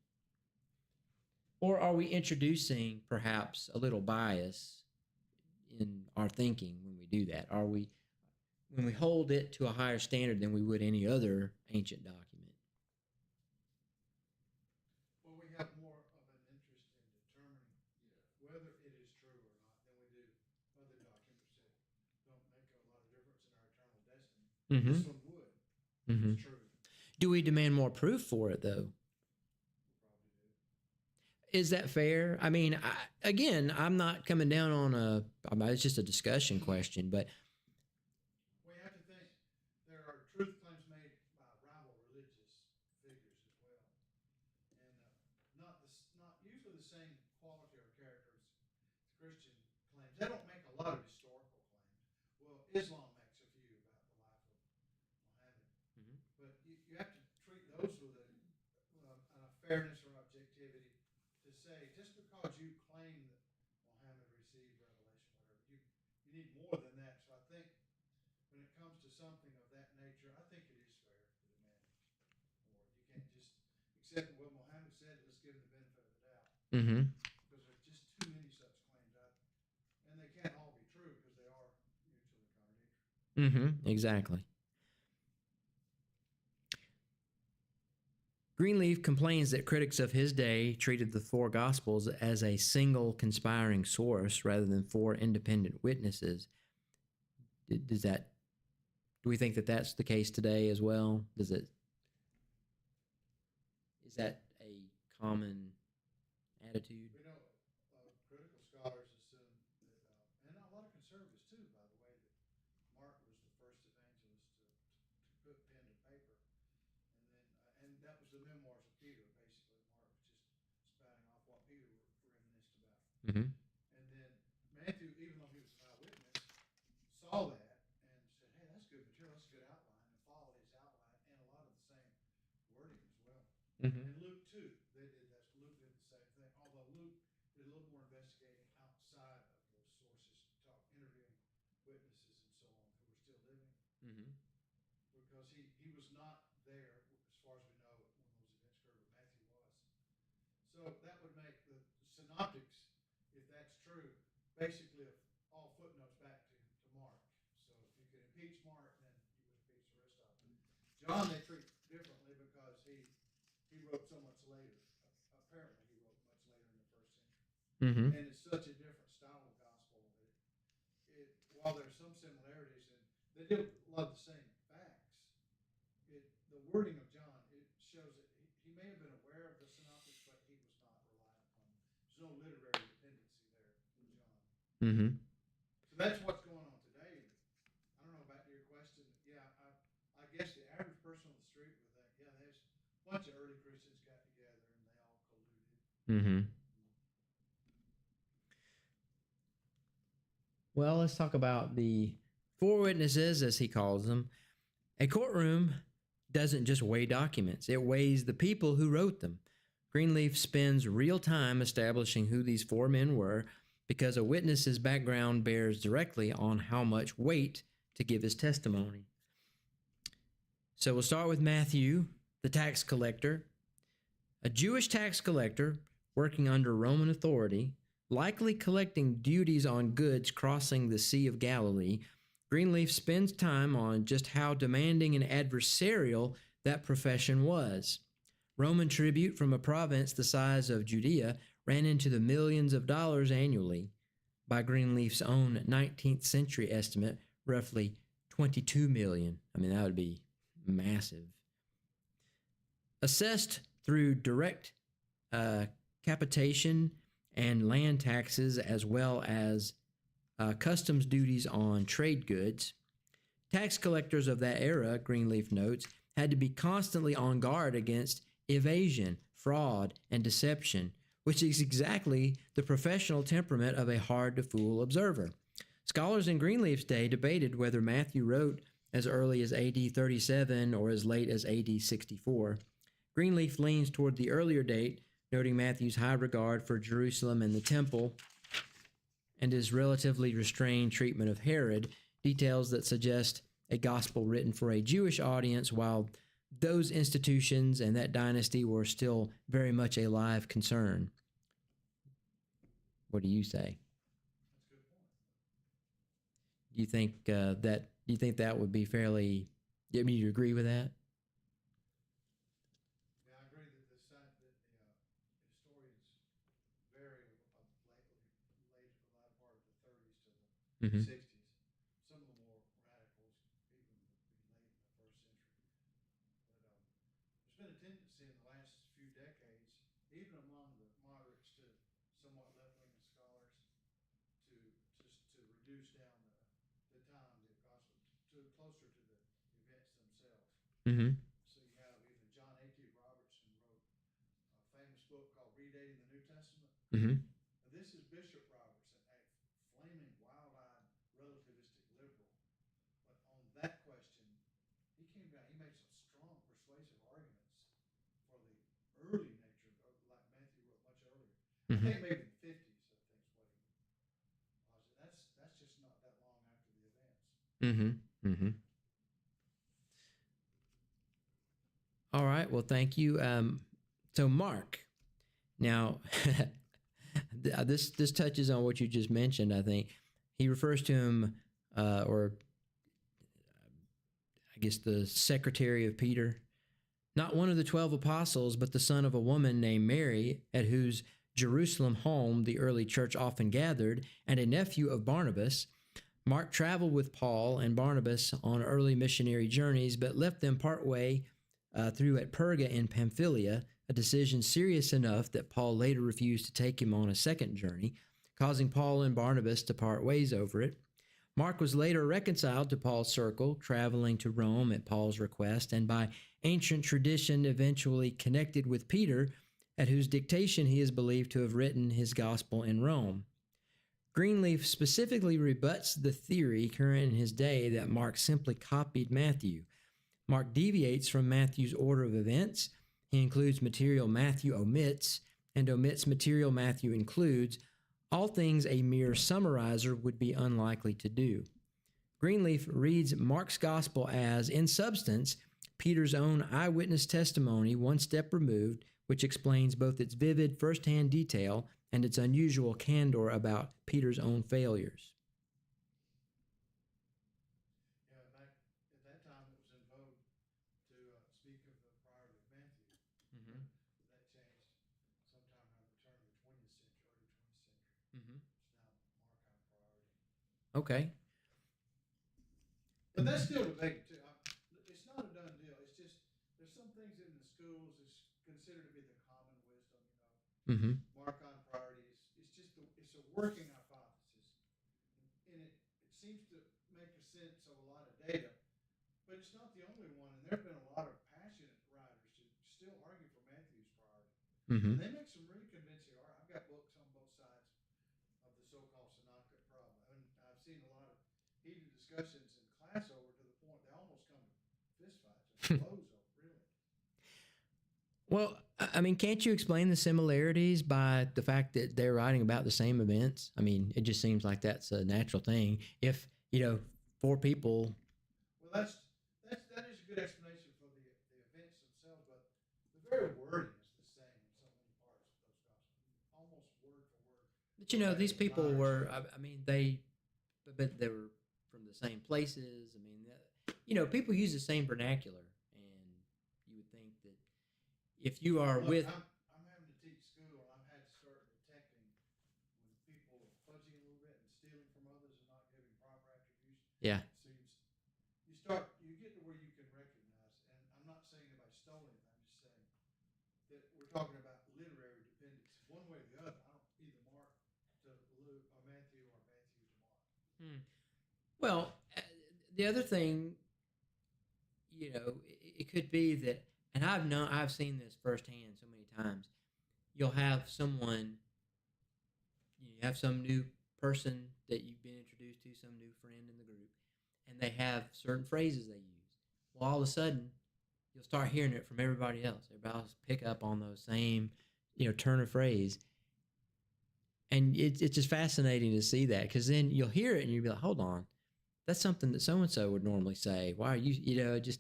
Or are we introducing perhaps a little bias in our thinking when we do that? Are we, when we hold it to a higher standard than we would any other ancient document?
Well, we have more of an interest in determining whether it is true or not than we do other documents that don't make a lot of difference in our eternal destiny.
Mm-hmm.
This one would.
Mm-hmm.
It's true.
Do we demand more proof for it, though?
We probably do.
Is that fair? I mean, again, I'm not coming down on it's just a discussion question, but
We have to think there are truth claims made by rival religious figures as well, and not usually the same quality or character as Christian claims. They don't make a lot of historical claims. Well, Islam makes a few about the life of Muhammad, but you have to treat those with a fairness or objectivity. To say just because you claim that Muhammad received revelation, whatever, you need more than that. So I think when it comes to something of that nature, I think it is fair to demand more. You can't just accept what Muhammad said. Let's give him the benefit of the doubt,
mm-hmm.
because there's just too many such claims out, and they can't all be true because they are mutually contradictory.
Mm-hmm. Exactly. Greenleaf complains that critics of his day treated the four Gospels as a single conspiring source rather than four independent witnesses. Do we think that that's the case today as well? Is that a common attitude?
We know critical scholars assume that, and a lot of conservatives too, by the way, that Mark was the first evangelist to put pen to paper. And that was the memoirs of Peter, basically. Mark was just spouting off what Peter reminisced about.
Mm-hmm.
And then Matthew, even though he was an eyewitness, saw that and said, hey, that's good material, that's a good outline, and followed his outline and a lot of the same wording as well.
Mm-hmm.
And Luke, too, they did that. Luke did the same thing, although Luke did a little more investigating outside of those sources, interviewing witnesses and so on who were still living.
Mm-hmm.
Because he was not there, as far as we know, when those events occurred, but Matthew was. So that would make the synoptics, if that's true, basically all footnotes back to Mark. So if you could impeach Mark, then you would impeach the rest of them. John they treat differently because he wrote so much later. Apparently he wrote much later in the first century.
Mm-hmm.
And it's such a different style of gospel that while there's some similarities and they deal with a lot of the same facts, the wording of John, it shows that he may have been aware of the synoptics, but he was not relying upon them. There's no literary dependency there with John.
Mm-hmm.
So that's what's going on today. I don't know about your question. Yeah, I guess the average person on the street would think, yeah, there's a bunch of early Christians got together and they all colluded.
Mm-hmm. Well, let's talk about the four witnesses, as he calls them. A courtroom doesn't just weigh documents, it weighs the people who wrote them. Greenleaf spends real time establishing who these four men were because a witness's background bears directly on how much weight to give his testimony. So we'll start with Matthew, the tax collector. A Jewish tax collector working under Roman authority, likely collecting duties on goods crossing the Sea of Galilee. Greenleaf spends time on just how demanding and adversarial that profession was. Roman tribute from a province the size of Judea ran into the millions of dollars annually. By Greenleaf's own 19th century estimate, roughly 22 million. I mean, that would be massive. Assessed through direct capitation and land taxes, as well as customs duties on trade goods, tax collectors of that era, Greenleaf notes, had to be constantly on guard against evasion, fraud, and deception, which is exactly the professional temperament of a hard-to-fool observer. Scholars in Greenleaf's day debated whether Matthew wrote as early as AD 37 or as late as AD 64. Greenleaf leans toward the earlier date, noting Matthew's high regard for Jerusalem and the temple and his relatively restrained treatment of Herod, details that suggest a gospel written for a Jewish audience, while those institutions and that dynasty were still very much a live concern. What do you say?
That's a good point.
Do you think that would be fairly? I mean, you agree with that?
Yeah, I agree that historians vary late the latter part of the 30s to the
Mm-hmm.
60s. Some of the more radicals even would be late in the first century. But there's been a tendency in the last few decades, even among the moderates to somewhat left-leaning scholars, to just to reduce down the time the gospel to closer to the events themselves.
Mm-hmm.
So you have even John A.T. Robertson wrote a famous book called Redating the New Testament.
Mm-hmm.
Now, this is Bishop Robertson, a flaming, wild-eyed, relativistic liberal. But on that question, he came down. He made some strong, persuasive arguments for the early nature, like Matthew wrote much earlier. I
Mm-hmm.
think maybe the 50s. I think is what he was. That's just not that long after the events.
Mm-hmm. Mm-hmm. All right. Well, thank you. So, Mark, now this touches on what you just mentioned. I think he refers to him, or I guess the secretary of Peter, not one of the 12 apostles, but the son of a woman named Mary, at whose Jerusalem home the early church often gathered, and a nephew of Barnabas. Mark traveled with Paul and Barnabas on early missionary journeys, but left them partway through at Perga in Pamphylia, a decision serious enough that Paul later refused to take him on a second journey, causing Paul and Barnabas to part ways over it. Mark was later reconciled to Paul's circle, traveling to Rome at Paul's request, and by ancient tradition eventually connected with Peter, at whose dictation he is believed to have written his gospel in Rome. Greenleaf specifically rebuts the theory current in his day that Mark simply copied Matthew. Mark deviates from Matthew's order of events. He includes material Matthew omits and omits material Matthew includes, all things a mere summarizer would be unlikely to do. Greenleaf reads Mark's gospel as, in substance, Peter's own eyewitness testimony one step removed, which explains both its vivid first-hand detail and its unusual candor about Peter's own failures.
Yeah, back at that time, it was in vogue to speak of the priority of Matthew.
Mm-hmm.
That changed sometime around the turn of the 20th century, early 20th century.
Mm-hmm.
It's now Markine priority.
Okay.
But that's still debated too. It's not a done deal. It's just there's some things in the schools is considered to be the common wisdom.
Mm-hmm.
Markine priority is just it's a working hypothesis, and it seems to make a sense of a lot of data, but it's not the only one. And there have been a lot of passionate writers who still argue for Matthew's priority.
Mm-hmm.
And they make some really convincing arguments. I've got books on both sides of the so-called synoptic problem, and I've seen a lot of heated discussions in class over to the point they almost come to fistfights and blows over. Really?
Well, I mean, can't you explain the similarities by the fact that they're writing about the same events? I mean, it just seems like that's a natural thing. If, four people.
Well, that is a good explanation for the events themselves, but the very wording is the same in so many parts of those gospels, almost word for word.
But these people were. I mean, they were from the same places. I mean, people use the same vernacular, and you would think that if you are
Look,
with.
I'm having to teach school, and I've had to start detecting when people are fudging a little bit and stealing from others and not giving proper attribution.
Yeah.
So you get to where you can recognize, and I'm not saying anybody stole anything. I'm just saying that we're talking about literary dependency, one way or the other. I don't either Mark to Luke or Matthew to Mark.
Well, the other thing, it could be that, and I've seen this firsthand so many times. You'll have someone, you have some new person that you've been introduced to, some new friend in the group, and they have certain phrases they use. Well, all of a sudden, you'll start hearing it from everybody else. Everybody else pick up on those same, turn of phrase. And it's just fascinating to see that, because then you'll hear it and you'll be like, hold on. that's something that so and so would normally say. Why are you just?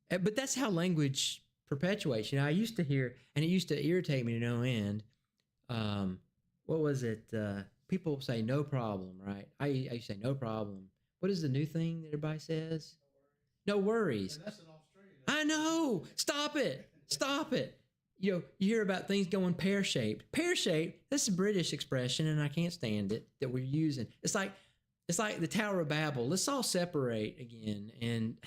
But that's how language perpetuates. I used to hear, and it used to irritate me to no end. What was it? People say no problem, right? I used to say no problem. What is the new thing that everybody says? No worries.
And that's an Australian.
I know. Stop it. Stop it. You hear about things going pear shaped. Pear shaped. That's a British expression, and I can't stand it that we're using. It's like the Tower of Babel. Let's all separate again and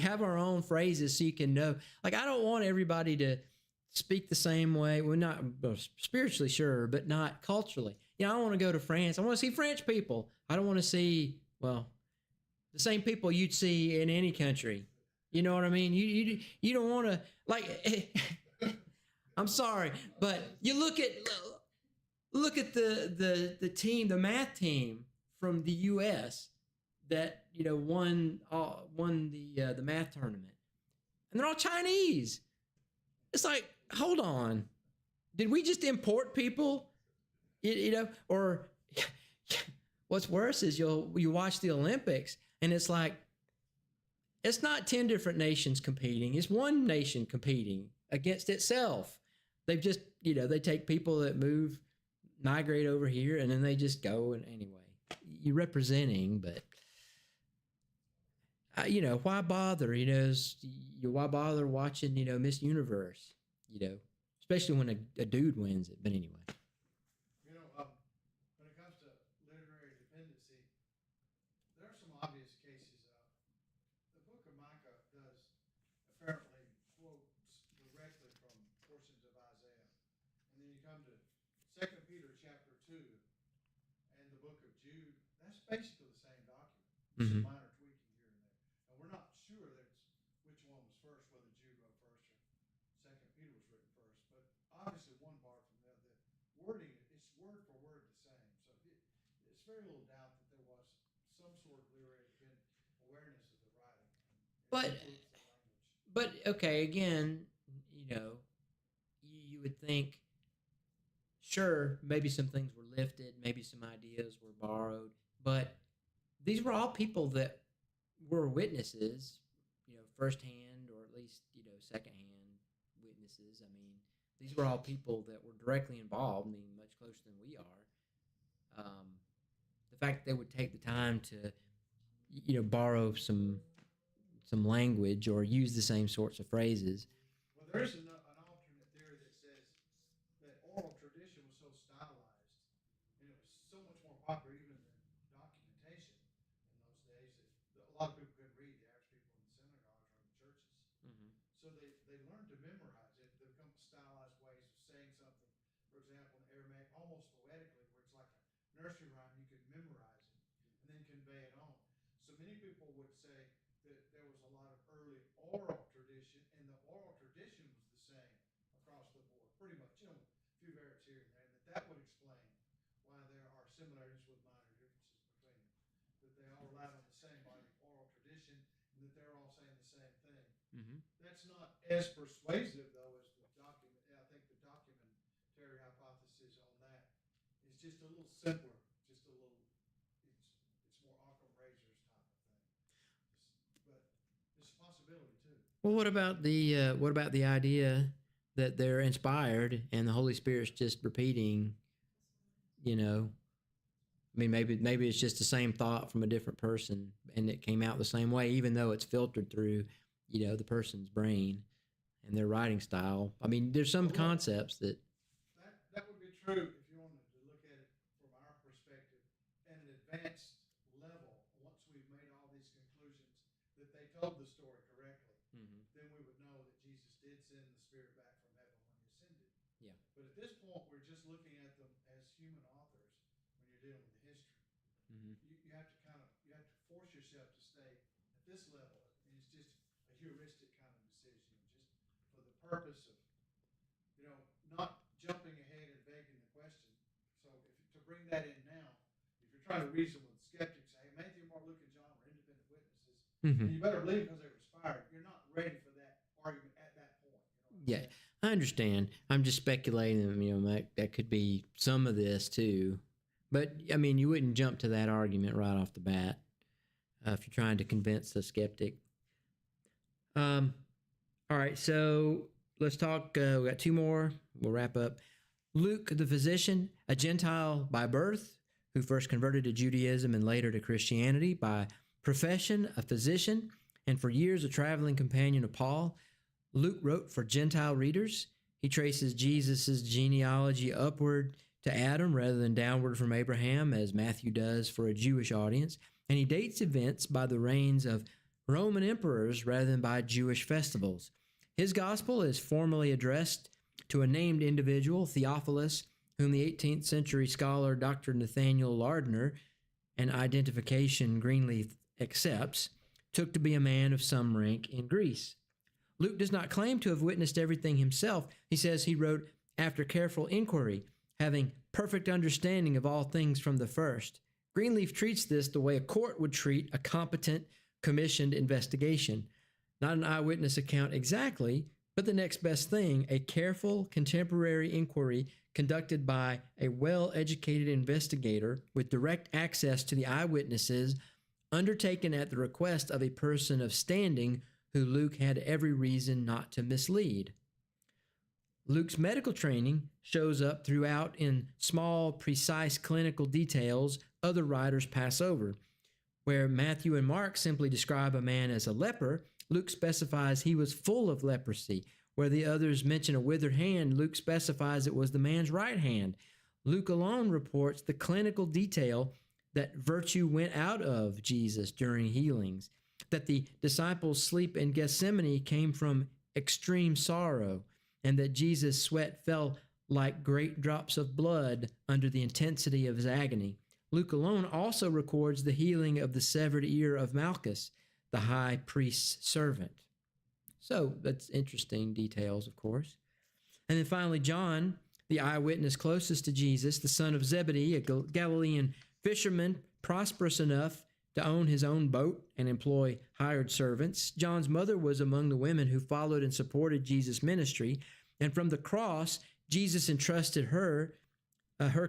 have our own phrases so you can know. Like, I don't want everybody to speak the same way. Well, not spiritually, sure, but not culturally. I want to go to France. I want to see French people. I don't want to see, well, the same people you'd see in any country. You know what I mean? You don't want to, like, I'm sorry, but you look at the team, the math team from the U.S. that won the math tournament, and they're all Chinese. It's like, hold on, did we just import people? Or what's worse is you watch the Olympics and it's like, it's not 10 different nations competing. It's one nation competing against itself. They've just, they take people that migrate over here, and then they just go. And anyway, you're representing, but why bother? Why bother watching, Miss Universe? Especially when a dude wins it. But anyway.
When it comes to literary dependency, there are some obvious cases. The book of Micah does apparently quotes directly from portions of Isaiah. And then you come to 2 Peter chapter 2 and the book of Jude. That's basically the same document. Some minor tweaking here and there. And we're not sure which one was first, whether Jude wrote first or 2 Peter was written first. But obviously one borrowed from the other. The wording, it's word for word the same. So it's very little doubt that there was some sort of literary awareness of the writing.
But okay, again, you would think, sure, maybe some things were lifted, maybe some ideas were borrowed, but these were all people that were witnesses, firsthand or at least, secondhand witnesses. I mean, these were all people that were directly involved, much closer than we are. The fact that they would take the time to, borrow some language or use the same sorts of phrases.
Well, there's an alternate theory that says that oral tradition was so stylized, and it was so much more popular even than documentation in those days that a lot of people couldn't read, the average people in the synagogues or in the churches.
Mm-hmm.
So they learned to memorize it. They become stylized ways of saying something. For example, in Aramaic, almost poetically, where it's like a nursery rhyme, you could memorize it and then convey it on. So many people would say that there was a lot of early oral tradition, and the oral tradition was the same across the board, pretty much, a few variants here and there, and that would explain why there are similarities with minor differences between them, that they all relied on the same body of oral tradition, and that they're all saying the same thing.
Mm-hmm.
That's not as persuasive, though, as the document. I think the documentary hypothesis on that is just a little simpler, just a little, it's more Occam razors type of thing. But it's a possibility too.
Well, what about the idea that they're inspired and the Holy Spirit's just repeating? Maybe it's just the same thought from a different person, and it came out the same way, even though it's filtered through, the person's brain and their writing style. I mean, there's some concepts that
would be true if you wanted to look at it from our perspective at an advanced level. Once we've made all these conclusions that they told the story correctly, then we would know that Jesus did send the Spirit back from heaven when he ascended.
Yeah.
But at this point, we're just looking at them as human authors when you're dealing with the history. You have to force yourself to stay at this level. And it's just a heuristic kind of decision, just for the purpose of, not jumping ahead and begging the question. So to bring that in now, if you're trying to reason with skeptics, say, hey, Matthew, Mark, Luke, and John were independent witnesses, and you better believe because they were inspired. You're not ready for that argument at that point.
Yeah, I understand. I'm just speculating. That could be some of this too, but I mean, you wouldn't jump to that argument right off the bat. if you're trying to convince a skeptic. All right, so let's talk. We got two more. We'll wrap up. Luke, the physician, a Gentile by birth, who first converted to Judaism and later to Christianity, by profession, a physician, and for years a traveling companion of Paul. Luke wrote for Gentile readers. He traces Jesus' genealogy upward to Adam rather than downward from Abraham, as Matthew does for a Jewish audience. And he dates events by the reigns of Roman emperors rather than by Jewish festivals. His gospel is formally addressed to a named individual, Theophilus, whom the 18th century scholar Dr. Nathaniel Lardner, an identification Greenleaf accepts, took to be a man of some rank in Greece. Luke does not claim to have witnessed everything himself. He says he wrote after careful inquiry, having perfect understanding of all things from the first. Greenleaf treats this the way a court would treat a competent, commissioned investigation. Not an eyewitness account exactly, but the next best thing, a careful, contemporary inquiry conducted by a well-educated investigator with direct access to the eyewitnesses, undertaken at the request of a person of standing who Luke had every reason not to mislead. Luke's medical training shows up throughout in small, precise clinical details other writers pass over. Where Matthew and Mark simply describe a man as a leper, Luke specifies he was full of leprosy. Where the others mention a withered hand, Luke specifies it was the man's right hand. Luke alone reports the clinical detail that virtue went out of Jesus during healings, that the disciples' sleep in Gethsemane came from extreme sorrow, and that Jesus' sweat fell like great drops of blood under the intensity of his agony. Luke alone also records the healing of the severed ear of Malchus, the high priest's servant. So that's interesting details, of course. And then finally, John, the eyewitness closest to Jesus, the son of Zebedee, a Galilean fisherman, prosperous enough to own his own boat and employ hired servants. John's mother was among the women who followed and supported Jesus' ministry. And from the cross, Jesus entrusted her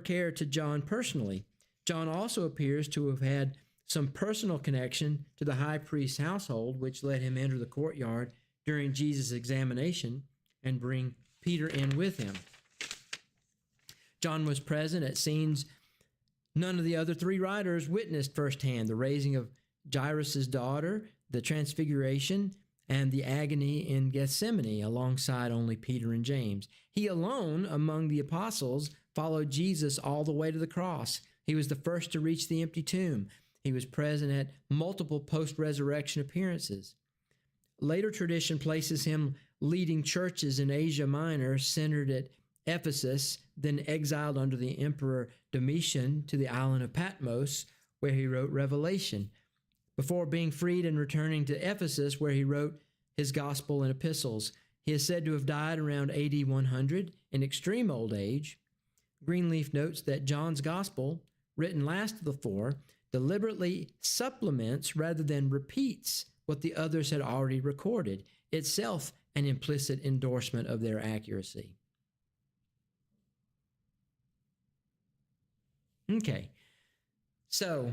care to John personally. John also appears to have had some personal connection to the high priest's household, which let him enter the courtyard during Jesus' examination and bring Peter in with him. John was present at scenes none of the other three writers witnessed firsthand: the raising of Jairus' daughter, the transfiguration, and the agony in Gethsemane, alongside only Peter and James. He alone, among the apostles, followed Jesus all the way to the cross. He was the first to reach the empty tomb. He was present at multiple post-resurrection appearances. Later tradition places him leading churches in Asia Minor, centered at Ephesus, then exiled under the Emperor Domitian to the island of Patmos, where he wrote Revelation, before being freed and returning to Ephesus, where he wrote his gospel and epistles. He is said to have died around AD 100 in extreme old age. Greenleaf notes that John's gospel, written last of the four, deliberately supplements rather than repeats what the others had already recorded, itself an implicit endorsement of their accuracy. Okay, so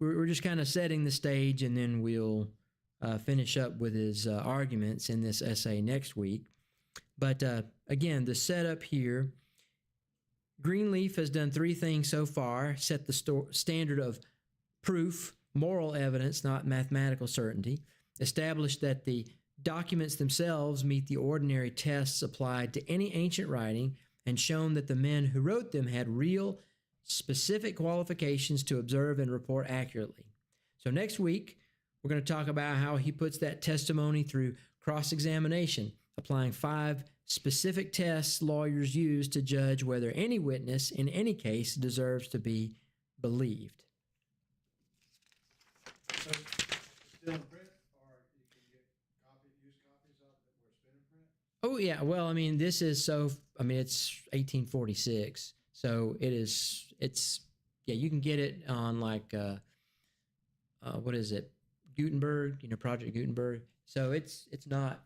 we're just kind of setting the stage, and then we'll finish up with his arguments in this essay next week. But again, the setup here, Greenleaf has done three things so far: set the standard of proof, moral evidence, not mathematical certainty; established that the documents themselves meet the ordinary tests applied to any ancient writing, and shown that the men who wrote them had real, specific qualifications to observe and report accurately. So next week, we're going to talk about how he puts that testimony through cross-examination, applying 5 specific tests lawyers use to judge whether any witness in any case deserves to be believed.
So, it's still in print, or you can get used copies of it where it's been in print?
Oh, yeah. Well, I mean, it's 1846. So you can get it on like, what is it? Gutenberg, Project Gutenberg. So it's not